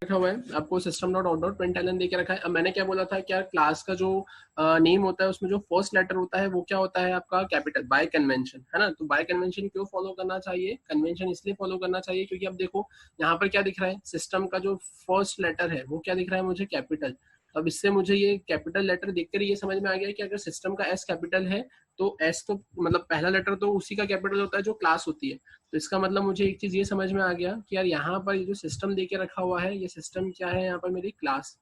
रखा हुआ है आपको system dot out dot println देके रखा है। अब मैंने क्या बोला था, क्या क्लास का जो नेम होता है उसमें जो फर्स्ट लेटर होता है वो क्या होता है आपका कैपिटल, बाय कन्वेंशन, है ना। तो बाय कन्वेंशन क्यों फॉलो करना चाहिए, कन्वेंशन इसलिए फॉलो करना चाहिए क्योंकि अब देखो यहाँ पर क्या दिख रहा है, सिस्टम का जो फर्स्ट लेटर है वो क्या दिख रहा है मुझे, कैपिटल। अब इससे मुझे ये कैपिटल लेटर देखकर ये समझ में आ गया कि अगर सिस्टम का एस कैपिटल है तो एस तो मतलब पहला लेटर तो उसी का कैपिटल होता है जो क्लास होती है। तो इसका मतलब मुझे एक चीज ये समझ में आ गया कि यार यहाँ पर ये जो सिस्टम देके रखा हुआ है ये सिस्टम क्या है, यहाँ पर मेरी क्लास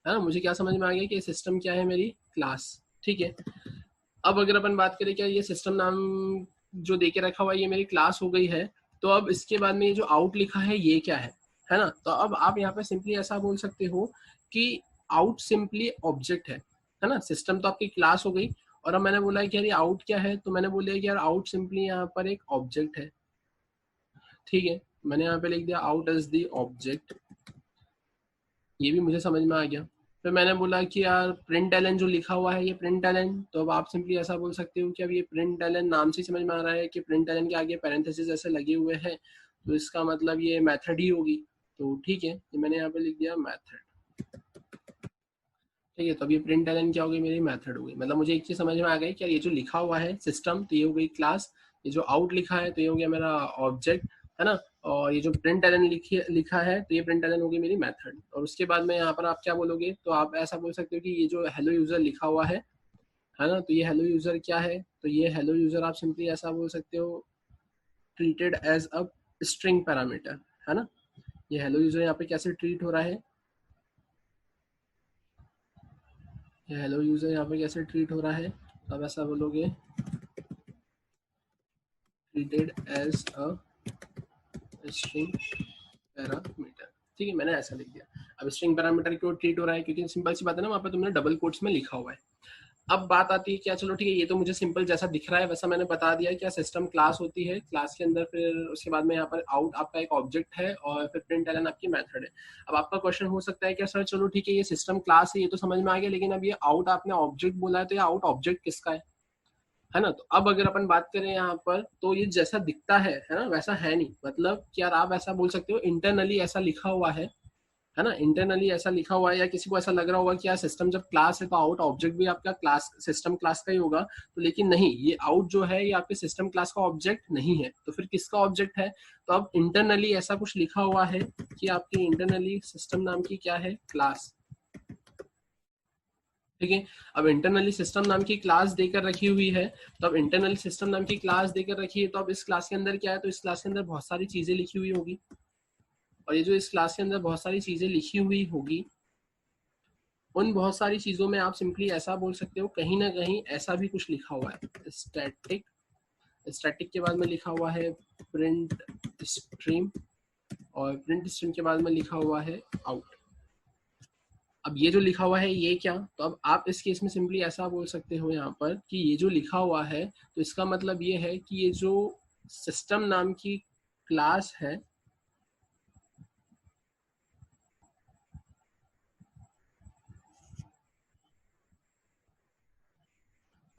है ना। मुझे क्या समझ में आ गया कि ये सिस्टम क्या है, मेरी क्लास। ठीक है, अब अगर अपन बात करें क्या ये सिस्टम नाम जो देके रखा हुआ है ये मेरी क्लास हो गई है, तो अब इसके बाद में ये जो आउट लिखा है ये क्या है ना। तो अब आप यहाँ पे सिंपली ऐसा बोल सकते हो कि आउट सिंपली ऑब्जेक्ट है ना। सिस्टम तो आपकी क्लास हो गई, और अब मैंने बोला है कि यार आउट क्या है, तो मैंने बोला कि यार आउट सिंपली यहाँ पर एक ऑब्जेक्ट है। ठीक है, मैंने यहाँ पे लिख दिया आउट एज द ऑब्जेक्ट, ये भी मुझे समझ में आ गया। फिर मैंने बोला कि यार प्रिंट एलन जो लिखा हुआ है ये प्रिंट एलन, तो अब आप सिंपली ऐसा बोल सकते हो कि अब ये प्रिंट एलन नाम से समझ में आ रहा है कि प्रिंट एलन के आगे पैरेंथेसिस ऐसे लगे हुए हैं, तो इसका मतलब ये मेथड ही होगी। तो ठीक है, तो मैंने यहाँ पे लिख दिया मेथड। ठीक है, तो अब ये प्रिंट एलन क्या होगी, मेरी मेथड होगी। मतलब मुझे एक चीज समझ में आ गई कि यार ये जो लिखा हुआ है सिस्टम तो ये हो गई क्लास, ये जो आउट लिखा है तो ये हो गया मेरा ऑब्जेक्ट, है ना। और ये जो प्रिंट एलन लिखा है तो ये प्रिंट एलन होगी मेरी मेथड। और उसके बाद में यहाँ पर आप क्या बोलोगे, तो आप ऐसा बोल सकते हो कि ये जो हेलो यूजर लिखा हुआ है ना, तो ये हेलो यूजर क्या है, तो ये हेलो यूजर आप सिंपली ऐसा बोल सकते हो treated as a string parameter, है ना। ये हेलो यूजर यहाँ पे कैसे ट्रीट हो रहा है, ये हेलो यूजर यहाँ पे कैसे ट्रीट हो रहा है, तो आप ऐसा बोलोगे treated as a string parameter। ठीक है, मैंने ऐसा लिख दिया। अब स्ट्रिंग पैरामीटर क्यों ट्रीट हो रहा है, क्योंकि सिंपल सी बात है ना, वहाँ पे तुमने डबल कोट्स में लिखा हुआ है। अब बात आती है क्या, चलो ठीक है ये तो मुझे सिंपल जैसा दिख रहा है वैसा मैंने बता दिया क्या सिस्टम क्लास होती है, क्लास के अंदर फिर उसके बाद में यहाँ पर आउट आपका एक ऑब्जेक्ट है और फिर प्रिंट एलन आपकी मेथड है। अब आपका क्वेश्चन हो सकता है क्या सर चलो ठीक है ये सिस्टम क्लास है ये तो समझ में आ गया, लेकिन अब ये आउट आपने ऑब्जेक्ट बोला है तो ये आउट ऑब्जेक्ट किसका है ना। तो अब अगर अपन बात करें यहाँ पर तो ये जैसा दिखता है ना वैसा है नहीं। मतलब कि यार आप ऐसा बोल सकते हो इंटरनली ऐसा लिखा हुआ है ना, इंटरनली ऐसा लिखा हुआ है, या किसी को ऐसा लग रहा होगा कि यार सिस्टम जब क्लास है तो आउट ऑब्जेक्ट भी आपका क्लास सिस्टम क्लास का ही होगा, तो लेकिन नहीं, ये आउट जो है ये आपके सिस्टम क्लास का ऑब्जेक्ट नहीं है। तो फिर किसका ऑब्जेक्ट है, तो अब इंटरनली ऐसा कुछ लिखा हुआ है कि आपकी इंटरनली सिस्टम नाम की क्या है, क्लास। ठीक है, अब इंटरनली सिस्टम नाम की क्लास देकर रखी हुई है, तो अब इंटरनली सिस्टम नाम की क्लास देकर रखी है, तो अब इस क्लास के अंदर क्या है, तो इस क्लास के अंदर बहुत सारी चीजें लिखी हुई होगी, और ये जो इस क्लास के अंदर बहुत सारी चीजें लिखी हुई होगी उन बहुत सारी चीजों में आप सिंपली ऐसा बोल सकते हो कहीं ना कहीं ऐसा भी कुछ लिखा हुआ है स्टैटिक, स्टैटिक के बाद में लिखा हुआ है प्रिंट स्ट्रीम, और प्रिंट स्ट्रीम के बाद में लिखा हुआ है आउट। अब ये जो लिखा हुआ है ये क्या, तो अब आप इस केस में सिंपली ऐसा बोल सकते हो यहाँ पर कि ये जो लिखा हुआ है तो इसका मतलब ये है कि ये जो सिस्टम नाम की क्लास है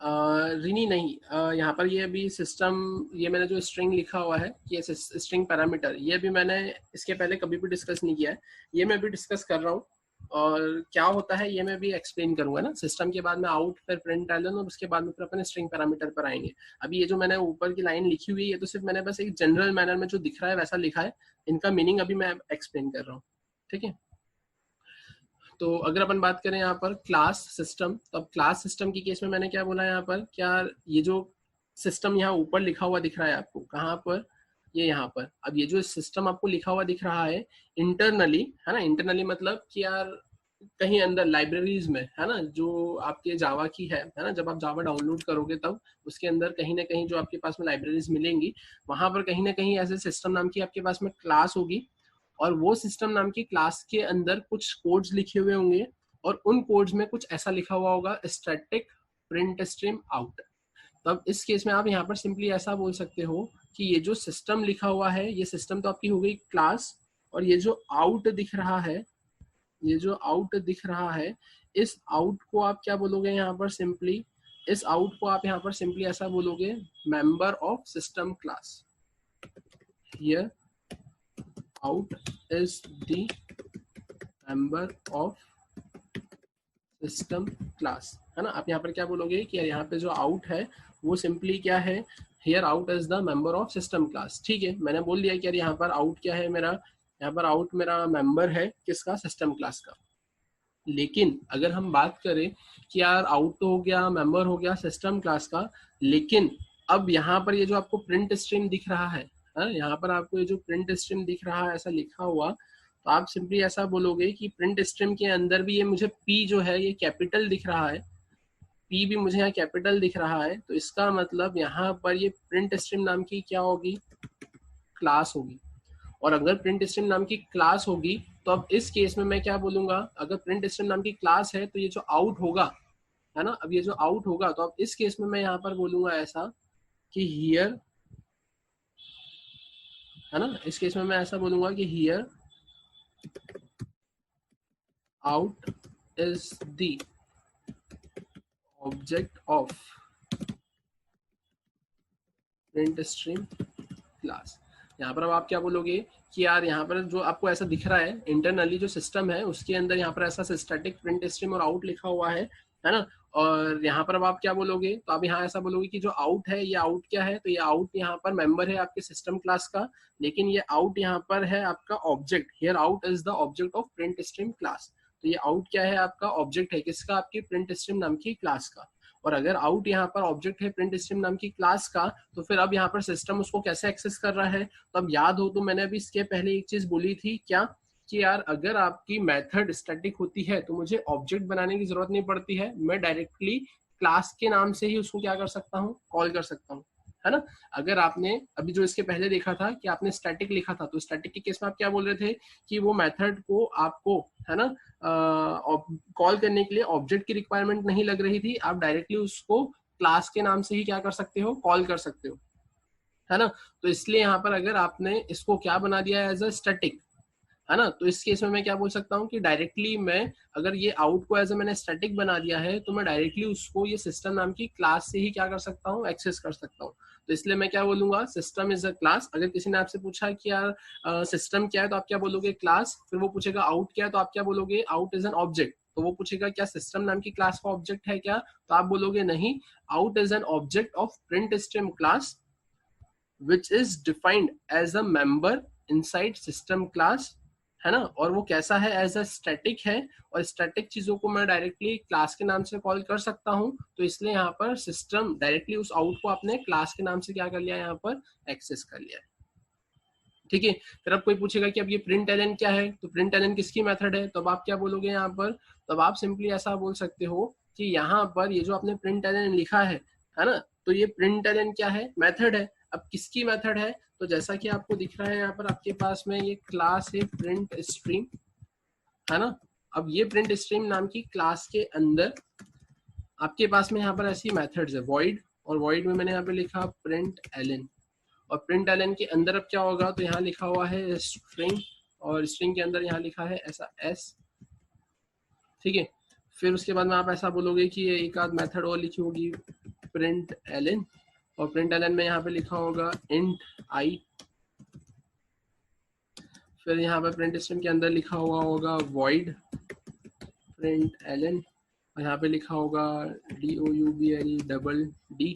रिनी नहीं, यहाँ पर ये अभी सिस्टम, ये मैंने जो स्ट्रिंग लिखा हुआ है ये स्ट्रिंग पैरामीटर, ये भी मैंने इसके पहले कभी भी डिस्कस नहीं किया है, ये मैं भी डिस्कस कर रहा हूँ। और क्या होता है ये मैं भी एक्सप्लेन करूंगा ना, सिस्टम के बाद में आउट फिर प्रिंट एलन और उसके बाद में फिर अपने स्ट्रिंग पैरामीटर पर आएंगे। अभी ये जो मैंने ऊपर की लाइन लिखी हुई है ये तो सिर्फ मैंने बस एक जनरल मैनर में जो दिख रहा है वैसा लिखा है, इनका मीनिंग अभी मैं एक्सप्लेन कर रहा हूँ। ठीक है, तो अगर अपन बात करें यहाँ पर क्लास सिस्टम, तो अब क्लास सिस्टम की केस में मैंने क्या बोला यहाँ पर, क्या ये जो सिस्टम यहाँ ऊपर लिखा हुआ दिख रहा है आपको, कहाँ पर, ये यहाँ पर। अब ये जो सिस्टम आपको लिखा हुआ दिख रहा है इंटरनली, है ना, इंटरनली मतलब कि यार कहीं अंदर लाइब्रेरीज में, है ना, जो आपके जावा की है ना, जब आप जावा डाउनलोड करोगे तब उसके अंदर कहीं ना कहीं जो आपके पास में लाइब्रेरीज मिलेंगी वहां पर कहीं ना कहीं ऐसे सिस्टम नाम की आपके पास में क्लास होगी, और वो सिस्टम नाम की क्लास के अंदर कुछ कोड्स लिखे हुए होंगे, और उन कोड्स में कुछ ऐसा लिखा हुआ होगा स्टैटिक प्रिंट स्ट्रीम आउट। तब इस केस में आप यहाँ पर सिंपली ऐसा बोल सकते हो कि ये जो सिस्टम लिखा हुआ है ये सिस्टम तो आपकी हो गई क्लास, और ये जो आउट दिख रहा है, ये जो आउट दिख रहा है इस आउट को आप क्या बोलोगे यहाँ पर सिंपली, इस आउट को आप यहाँ पर सिंपली ऐसा बोलोगे, member of system class. Here out is the member of system class, है ना। आप यहाँ पर क्या बोलोगे कि यहाँ पे जो आउट है वो सिंपली क्या है, here out is the member of system class. ठीक है, मैंने बोल दिया कि यार यहाँ पर आउट क्या है मेरा, यहाँ पर आउट मेरा मेंबर है किसका, सिस्टम क्लास का। लेकिन अगर हम बात करें कि यार आउट तो हो गया, मेंबर हो गया सिस्टम क्लास का, लेकिन अब यहाँ पर ये जो आपको प्रिंट स्ट्रीम दिख रहा है, यहाँ पर आपको ये जो प्रिंट स्ट्रीम दिख रहा है ऐसा लिखा हुआ, तो आप सिंपली ऐसा बोलोगे कि प्रिंट स्ट्रीम के अंदर भी ये मुझे पी जो है ये कैपिटल दिख रहा है, पी भी मुझे यहाँ कैपिटल दिख रहा है, तो इसका मतलब यहाँ पर ये प्रिंट स्ट्रीम नाम की क्या होगी, क्लास होगी। और अगर प्रिंट स्ट्रीम नाम की क्लास होगी तो अब इस केस में मैं क्या बोलूंगा, अगर प्रिंट स्ट्रीम नाम की क्लास है तो ये जो आउट होगा, है ना, अब ये जो आउट होगा तो अब इस केस में मैं यहाँ पर बोलूंगा ऐसा कि हियर, है ना, इस केस में मैं ऐसा बोलूंगा कि here out is the object of print stream class. यहाँ पर अब आप क्या बोलोगे कि यार यहाँ पर जो आपको ऐसा दिख रहा है इंटरनली जो सिस्टम है उसके अंदर यहाँ पर ऐसा स्टैटिक प्रिंट स्ट्रीम और आउट लिखा हुआ है ना। और यहाँ पर अब आप क्या बोलोगे, तो आप यहाँ ऐसा बोलोगे कि जो आउट है ये आउट क्या है, तो ये आउट यहाँ पर मेंबर है आपके सिस्टम क्लास का, लेकिन ये आउट यहाँ पर है आपका object, here out is the object of print stream class. तो ये आउट क्या है, आपका ऑब्जेक्ट है किसका, आपकी प्रिंट स्ट्रीम नाम की क्लास का। और अगर आउट यहाँ पर ऑब्जेक्ट है प्रिंट स्ट्रीम नाम की क्लास का, तो फिर अब यहाँ पर सिस्टम उसको कैसे एक्सेस कर रहा है, तो अब याद हो तो मैंने अभी इसके पहले एक चीज बोली थी क्या, कि यार अगर आपकी मेथड स्टैटिक होती है तो मुझे ऑब्जेक्ट बनाने की जरूरत नहीं पड़ती है, मैं डायरेक्टली क्लास के नाम से ही उसको क्या कर सकता हूँ, कॉल कर सकता हूँ, है ना। अगर आपने अभी जो इसके पहले देखा था कि आपने स्टैटिक लिखा था, तो स्टैटिक के केस में आप क्या बोल रहे थे कि वो मेथड को आपको, है ना, कॉल करने के लिए ऑब्जेक्ट की रिक्वायरमेंट नहीं लग रही थी, आप डायरेक्टली उसको क्लास के नाम से ही क्या कर सकते हो, कॉल कर सकते हो, है ना। तो इसलिए यहाँ पर अगर आपने इसको क्या बना दिया है, एज अ स्टैटिक, है ना, तो इस केस में मैं क्या बोल सकता हूँ कि डायरेक्टली मैं, अगर ये आउट को एज ए मैंने स्टैटिक बना दिया है तो मैं डायरेक्टली उसको ये सिस्टम नाम की क्लास से ही क्या कर सकता हूँ, एक्सेस कर सकता हूँ। तो इसलिए मैं क्या बोलूंगा, सिस्टम इज अ क्लास। अगर किसी ने आपसे पूछा कि यार सिस्टम क्या है, तो आप क्या बोलोगे, क्लास। फिर वो पूछेगा आउट क्या है, तो आप क्या बोलोगे, आउट इज एन ऑब्जेक्ट। तो वो पूछेगा क्या सिस्टम नाम की क्लास का ऑब्जेक्ट है क्या, तो आप बोलोगे नहीं, out is an object of print stream class which is defined as a member inside system class, है ना। और वो कैसा है, एज अ स्टैटिक है, और स्टैटिक चीजों को मैं डायरेक्टली क्लास के नाम से कॉल कर सकता हूँ, तो इसलिए यहाँ पर सिस्टम डायरेक्टली उस आउट को आपने क्लास के नाम से क्या कर लिया, यहाँ पर एक्सेस कर लिया है। ठीक है, फिर अब कोई पूछेगा कि अब ये प्रिंट एलन क्या है, तो प्रिंट एलन किसकी मेथड है, तो अब आप क्या बोलोगे यहाँ पर, तब आप सिंपली ऐसा बोल सकते हो कि यहाँ पर ये जो आपने प्रिंट एलन लिखा है ना, तो ये प्रिंट एलन क्या है, मेथड है। अब किसकी मेथड है, तो जैसा कि आपको दिख रहा है यहाँ पर आपके पास में ये क्लास है प्रिंट स्ट्रीम, है ना। अब ये प्रिंट स्ट्रीम नाम की क्लास के अंदर आपके पास में यहाँ पर ऐसी मेथड्स है, वॉइड, और वॉइड में मैंने यहाँ पे लिखा प्रिंट एलन, और प्रिंट एलन के अंदर अब क्या होगा, तो यहाँ लिखा हुआ है स्ट्रिंग, और स्ट्रिंग के अंदर यहाँ लिखा है ऐसा एस, ठीक है। फिर उसके बाद में आप ऐसा बोलोगे कि ये एक आध मेथड और लिखी होगी प्रिंट एलन, और प्रिंट एलन में यहाँ पे लिखा होगा इंट आई, फिर यहाँ पे प्रिंट स्ट्रीम के अंदर लिखा हुआ होगा वॉइड प्रिंट एलन, और यहाँ पे लिखा होगा DOUBLE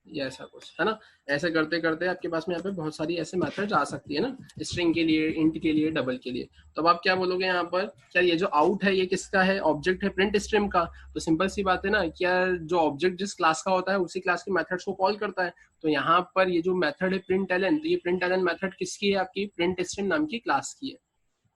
या ऐसा कुछ, है ना। ऐसे करते करते आपके पास में यहाँ पे बहुत सारी ऐसे मेथड्स आ सकती है ना, स्ट्रिंग के लिए, इंट के लिए, डबल के लिए। तो अब आप क्या बोलोगे यहाँ पर, क्या ये जो आउट है ये किसका है, ऑब्जेक्ट है प्रिंट स्ट्रीम का, तो सिंपल सी बात है ना, क्या जो ऑब्जेक्ट जिस क्लास का होता है उसी क्लास के मेथड्स को कॉल करता है। तो यहाँ पर ये जो मेथड है प्रिंट एलन, तो ये प्रिंट एलन मेथड किसकी है, आपकी प्रिंट स्ट्रीम नाम की क्लास की है।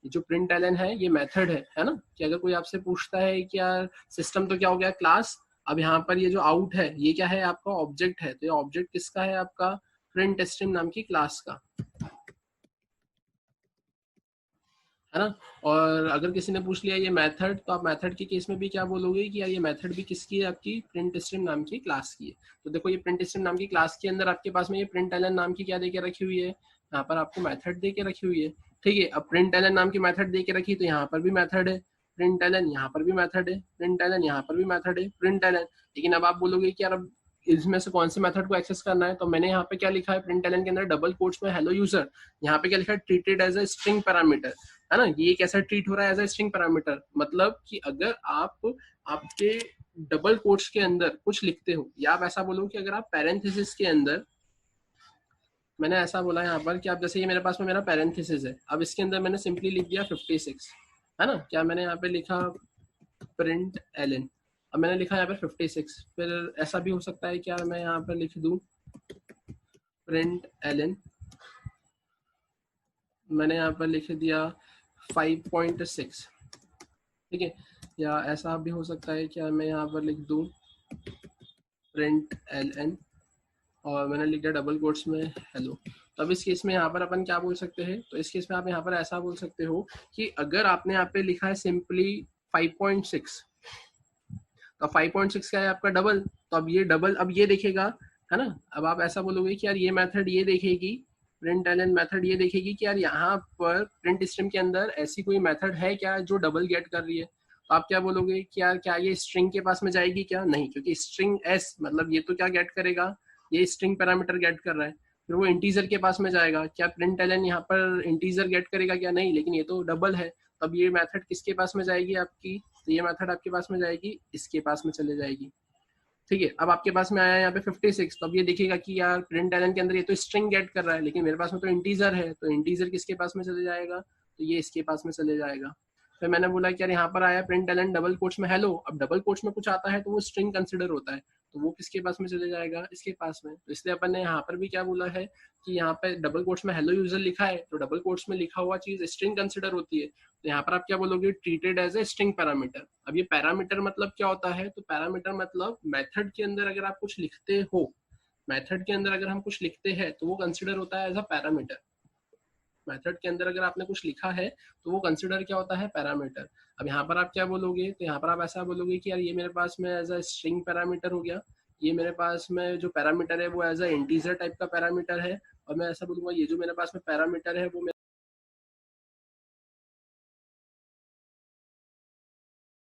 ये जो प्रिंट एलन है ये मेथड है ना। कि अगर कोई आपसे पूछता है कि यार सिस्टम तो क्या हो गया, क्लास, अब यहाँ पर ये जो आउट है ये क्या है, आपका ऑब्जेक्ट है, तो ये ऑब्जेक्ट किसका है, आपका प्रिंट स्ट्रीम नाम की क्लास का, है ना। और अगर किसी ने पूछ लिया ये मेथड, तो आप मेथड के केस में भी क्या बोलोगे कि यार ये मेथड भी किसकी है, आपकी प्रिंट स्ट्रीम नाम की क्लास की है। तो देखो ये प्रिंट स्ट्रीम नाम की क्लास के अंदर आपके पास में ये प्रिंट एलन नाम की क्या देके रखी हुई है, यहाँ पर आपको मेथड दे के रखी हुई है। ठीक है, अब प्रिंट एलन नाम की मेथड दे के रखी, तो यहाँ पर भी मेथड है, प्रिंट एलन यहाँ पर भी मेथड है, प्रिंट एलन यहाँ पर भी मेथड है, प्रिंट एलन। लेकिन अब आप बोलोगे कि यार अब इसमें से कौन से मेथड को एक्सेस करना है, तो मैंने यहाँ पे क्या लिखा है प्रिंट एलन के अंदर डबल कोट्स में हेलो यूजर, यहाँ पे क्या लिखा है treated as a string parameter, है ना। ये कैसा ट्रीट हो रहा है एज अ स्ट्रिंग पैरामीटर, मतलब कि अगर आप आपके डबल कोट्स के अंदर कुछ लिखते हो, या आप ऐसा बोलो कि अगर आप पैरेंथेसिस के अंदर, मैंने ऐसा बोला यहाँ पर कि आप जैसे ये मेरे पास में मेरा पैरेंथेसिस है, अब इसके अंदर मैंने सिंपली लिख दिया 56, है ना। क्या मैंने यहाँ पे लिखा प्रिंट एलन, अब मैंने लिखा यहाँ पे 56, फिर ऐसा भी हो सकता है कि यार मैं यहाँ पर लिख दूं प्रिंट एलन, मैंने यहाँ पर लिख दिया 5.6, ठीक है। या ऐसा भी हो सकता है कि मैं यहाँ पर लिख दूं प्रिंट एलन और मैंने लिख दिया डबल कोट्स में हेलो। तो अब इस केस में यहाँ पर अपन क्या बोल सकते हैं, तो इस केस में आप यहाँ पर ऐसा बोल सकते हो कि अगर आपने यहाँ पे लिखा है सिंपली 5.6, तो 5.6 का है आपका डबल, तो अब ये डबल अब ये देखेगा, है ना। अब आप ऐसा बोलोगे कि यार ये मेथड ये देखेगी, प्रिंट एलन मेथड ये देखेगी कि यार यहाँ पर प्रिंट स्ट्रिंग के अंदर ऐसी कोई मेथड है क्या जो डबल गेट कर रही है। तो आप क्या बोलोगे कि यार क्या ये स्ट्रिंग के पास में जाएगी, क्या नहीं, क्योंकि स्ट्रिंग एस मतलब ये तो क्या गेट करेगा, ये स्ट्रिंग पैरामीटर गेट कर रहा है, फिर वो इंटीजर के पास में जाएगा, क्या प्रिंट एलन यहाँ पर इंटीजर गेट करेगा क्या, नहीं, लेकिन ये तो डबल है। तब ये मेथड किसके पास में जाएगी आपकी, तो ये मेथड आपके पास में जाएगी, इसके पास में चले जाएगी, ठीक है। अब आपके पास में आया यहाँ पे 56, तो अब ये देखेगा कि यार प्रिंट एलन के अंदर ये तो स्ट्रिंग गेट कर रहा है, लेकिन मेरे पास में तो इंटीजर है, तो इंटीजर किसके पास में चले जाएगा, तो ये इसके पास में चले जाएगा। फिर मैंने बोला कि यार यहाँ पर आया प्रिंट एलन डबल कोट्स में हेलो, अब डबल कोट्स में कुछ आता है तो वो स्ट्रिंग कंसिडर होता है, तो वो किसके पास में चले जाएगा, इसके पास में। तो इसलिए अपन ने यहाँ पर भी क्या बोला है कि यहाँ पे डबल कोट्स में हेलो यूजर लिखा है, तो डबल कोट्स में लिखा हुआ चीज स्ट्रिंग कंसिडर होती है, तो यहाँ पर आप क्या बोलोगे treated as a string parameter. अब ये पैरामीटर मतलब क्या होता है, तो पैरामीटर मतलब मेथड के अंदर अगर आप कुछ लिखते हो, मेथड के अंदर अगर हम कुछ लिखते हैं तो वो कंसिडर होता है एज अ पैरामीटर। मेथड के अंदर अगर आपने कुछ लिखा है तो वो कंसिडर क्या होता है, पैरामीटर। अब यहाँ पर आप क्या बोलोगे, तो यहाँ पर आप ऐसा बोलोगे कि यार ये मेरे पास में एज अ स्ट्रिंग पैरामीटर हो गया, ये मेरे पास में जो पैरामीटर है वो एज अ इंटीजर टाइप का पैरामीटर है, और मैं ऐसा बोलूंगा ये जो मेरे पास में पैरामीटर है वो